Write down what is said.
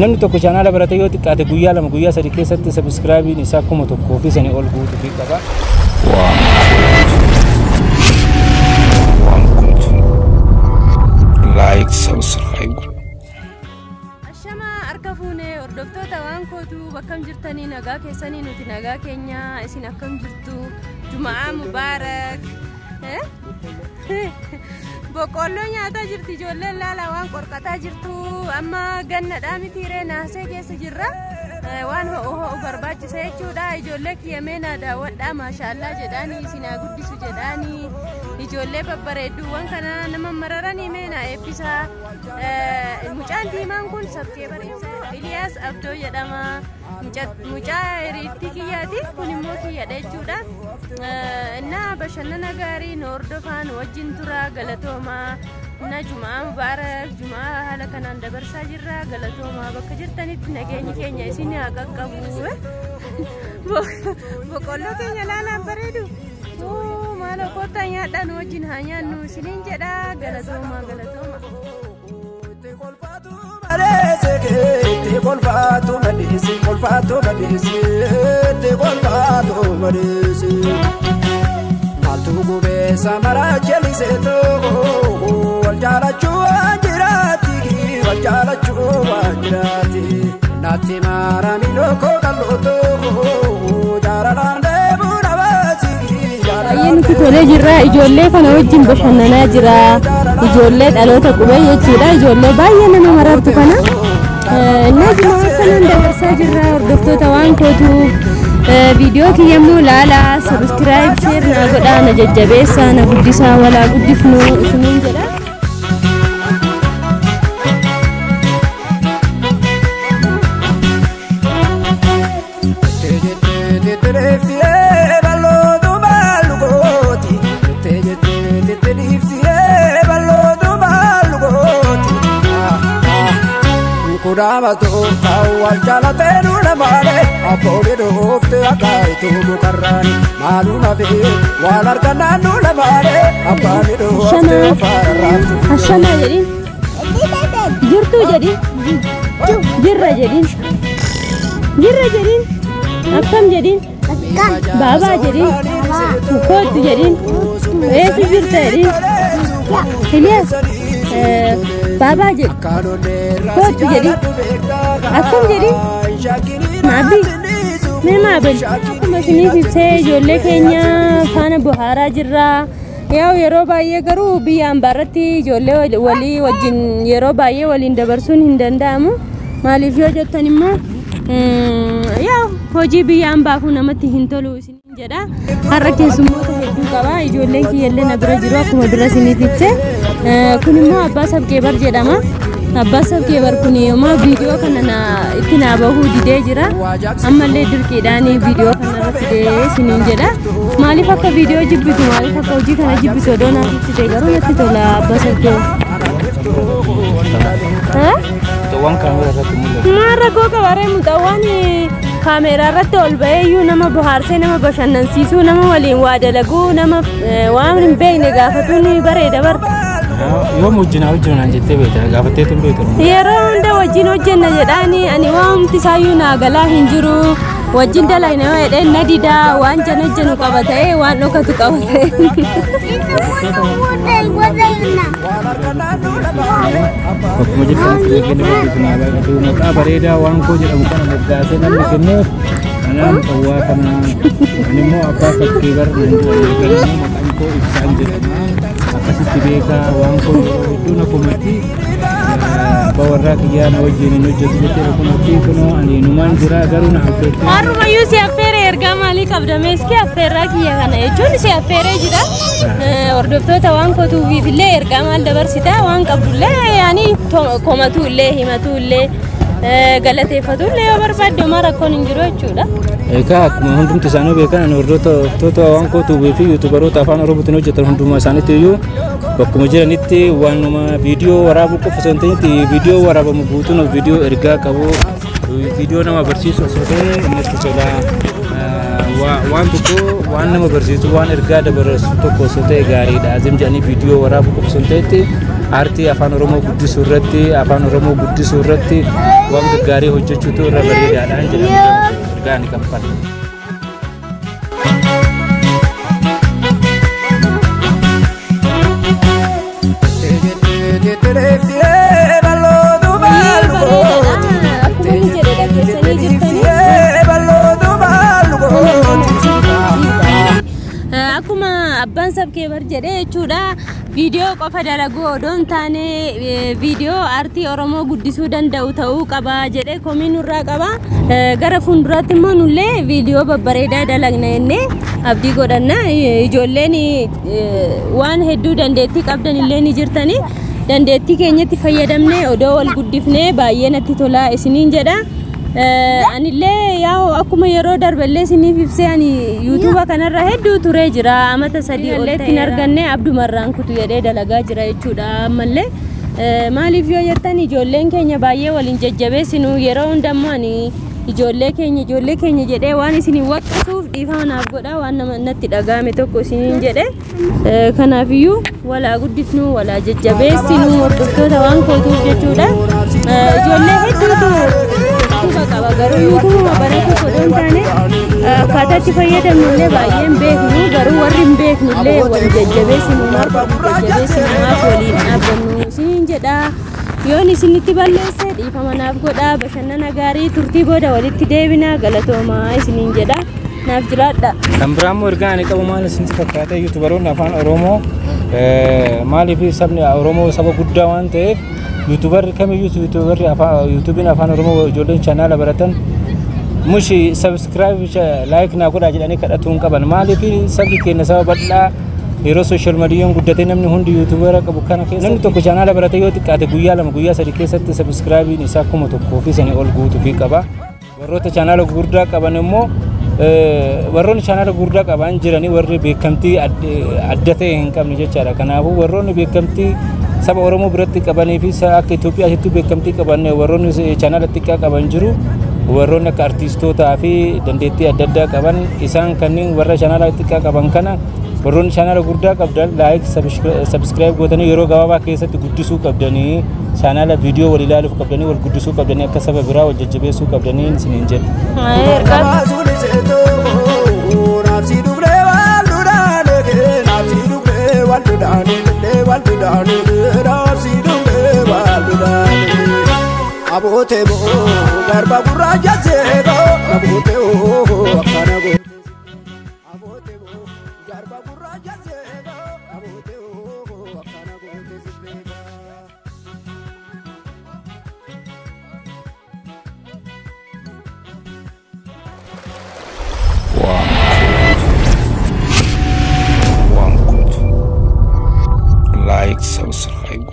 namni tokko channel barate yoo xiqqaate guyyaa lama guyyaa sadii keessatti subscribe ni isaa kuma tokko fi sanii ol guutu fi qaba. Like, subscribe. Ashama arkafune ordoftoota waan kootu bakkam jirtanii nagaa keessanii nuti nagaa keenya isin akkam jirtu Jumaa Mubaarak. Boqqolloo nyaataa jirti ijoolleen laala waan qorqataa jirtu amma gannaadhaa mitiiree naasee keessa jirra waan ho'oo barbaachisa jechuudha ijoollee kiyyameenaa daawwadhaa maashaallah jedhaanii isinaa guddisu jedhaanii ijoollee babbareedduuwwan kana nama mararanii meenaa eebbisaa mucaan diimaan kun sabkee bareessa Iliyaas Abdoo jedhama mucaa hiriirtii kiyyaati kun immoo kiyyadha jechuudha innaa bashannana gaarii nu hordofaan wajjin tura galatoomaa na Jumaa Mubaarak Jumaa haala kanaan dabarsaa jirra galatoomaa bakka jirtanitti nageenyi keenya isin haa qaqqabu boqqolloo keenya laalaan bareedu maal kottaa nyaadhaan wajjin haa nyaannu isiniin jedha galatoomaa galatoomaa. Maltu gube samara jeliseto waljalachu ajirati waljalachu ajirati nati marami loko kaloto jararande bunawasi ayyin kitole jirra ijoollee kana wajjin bashannanaa jira ijoollee dhaloota qubee jechuudha ijoollee baay'ee nama marartu kana innaa Jumaa kanaan dabarsaa jirra hordoftoota waan kootu video kiyyamu laala subscribe share na godha na jajjabeessa na guddisa wala guddifnu isiniin jedha. Kudamatu awal jalatenu namale apode dofte akaitu mukarrani malu nafi walar kananu namale apode dofte farratu ashana jadi jirtu jadi jirra jadi akam jadi baba jadi kot jadi esi jirta jadi Ilyas baba jadi kot jadi akam jadi nabi mema bel masini fitse jolle kenya fana buhara jirra yaw yero baay'ee garuu biyyaan baratti jolle wali wajjin yero baay'ee waliin dabarsuun hin danda'amu maaliif yoo jettan immoo yaw hojii biyyaan baafuu namatti hin tolu isin jedha har'a keessummoota hedduu qaba ijoolleen kiyyallee na bira jiru akkuma dura isiniif ibse kun immoo abbaa sabkee bar jedhama abbaa sabkee bar kun yooma viidiyoo kana itti naa bahuu didee jira ammallee dirqiidhaan viidiyoo kana irratti isiniin jedha maaliif akka viidiyoo jibbitu maaliif akka hojii kana jibbitu odoo naaf ibsite garuu natti tola abbaa sabkee waan kaamera irratti mul'atu maarra googa baree muxawwaan kaamera irratti ol ba'eeyyuu nama bohaarsee nama bashannansiisuu nama waliin waa dalaguu nama waan hin beekne gaafatuun bareeda bar yoo wajjinaa wajjinaan jettee beektaa gaafatteetu hin beektu yeroo hunda wajjin hojjenna jedhaani ani waan tisaayyuu naa galaa hin jiru wajjin dalayna jedhee na didaa waan jana janu qaba ta'ee waan dhokatu qaba akkuma jirtan fireegeen beeksisuu naa baay'atu maqaa bareedaa waan koo jedhamu kana moggaasee namni kennuuf kanaan qawwaa kana ani immoo abbaa fakkii barnaan maqaan koo ibsaan jedhama akkasitti beekaa waan koo hedduu na kumatti bawarraa kiyyaa na wajjin hojjetu jettee kumatti kunoo ani numaan jira garuu na affeerte harrumayyuu si affeere ergaa maalii qabdame iski affeerraa kiyya kana jechuun si affeeree jira hordoftoota waan kootuufiifillee ergaa maal dabarsita waan qabdullee yaani komatuullee himatuullee galateeffatullee yoo barbaadde homaa rakkoon hin jiru jechuudha. Egaa akkuma hundumti isaanii beekan ani hordoftoota waan kootuufii fi yuutuubaroota afaan oromootiin hojjetan hundumaa isaaniitti iyyuu bakkuma jiranitti waanuma viidiyoo waraabuu qofa osoo hin ta'in viidiyoo waraabamu guutuun viidiyoo ergaa qabu viidiyoo nama barsiisu osoo ta'e innis tola waan tokko waan nama barsiisu waan ergaa dabarsu tokko osoo ta'e gaariidha. Azim jedhanii viidiyoo waraabuu qofa osoo hin ta'in aartii afaan oromoo guddisuu irratti afaan oromoo guddisuu irratti waan gaggaarii hojjechuutu irra bareedaadhaan jedhamu ergaa ni qaban. Akkuma abbaan sabkee bar jedhee jechuudha viidiyoo qofa dalaguu odoon taane viidiyoo aartii oromoo guddisuu danda'u ta'uu qaba jedhee komii nurraa qaba. Gara fuulduraatti immoo nullee viidiyoo babbareedaa dalagna jennee abdii godhanna. Ijoolleen waan hedduu dandeettii qabdan illee ni jirtanii dandeettii keenyatti fayyadamnee odoo wal guddifnee baay'ee natti tola isiniin jedha. Anillee yaa akkuma yeroo darballee isiniif ibsee ani YouTube kanarra hedduu turee jira amata 3 olleetti arganne abdumarraan kutu jedhee dalagaa jira jechuudha. Ammallee maaliif yoo jettan ijoolleen keenya baay'ee waliin jajjabeessinu yeroo hundammoo ani ijoollee keenya jedhee waan isin waqtuuf dhiifama naaf godha waan natti dhagaame tokko isiniin jedhee kanaafiyyuu walaa guddifnu walaa jajjabeessinu hordoftoota waan kootuuf jechuudha. Ijoollee hedduutu qaba garuu YouTube baratu odoon taane akkaataatti fayyadamnullee baay'een beeknu garuu warri hin beeknullee wal jajjabeessinu maaf waliin dhaabbannu isiniin jedha. Yoon isinitti balleesse dhiifama naaf godha bashannana gaarii turtii booda walitti deebina galatoomaa isiniin jedha naaf jiraadha. Kan biraammoo ergaa ani qabu maal isinitti fakkaata yuutubaroonni afaan oromoo maaliif sabni oromoo saba guddaa waan ta'eef yuutubarri kamiyyuu yuutubarri yuutubiin afaan oromoo ijoolleen chaanaala baratan mushi subscribe like naa godhaa jedhanii kadhatuun qaban maaliif sabni keenya saba bal'aa yeroo social media guddatee namni hundi yuutubara qabu kana keessa namni tokko chaanaala barate yoo xiqqaate guyyaa 2 guyyaa 3 keessatti subscribe isaa akkuma tokkoo fi sanii ol guutuu fi qaba. Warroota chaanaala gurguddaa qaban immoo warroonni chaanaala gurguddaa qaban jiranii warri beekamtii adda ta'e hin qabne jechaadha. Kanaafuu warroonni beekamtii saba oromoo biratti qabanii fi akka Itoophiyaatti beekamtii qaban warroonni chaanaala xiqqaa qaban jiru. Warroonni akka artiistootaa fi dandeettii adda addaa qaban isaan kanneen warra chaanaala xiqqaa qaban kana warroonni chaanaala gurguddaa qabdan like subscribe gootanii yeroo gabaabaa keessatti guddisuu qabdanii chaanaala viidiyoo wal ilaaluuf qabdanii wal guddisuu qabdanii akka saba biraa wal jajjabeessuu qabdanii isiniin jedha. Abote bo garba gurraja sego abote o akana go abote bo garba gurraja sego abote o akana go desibega like subscribe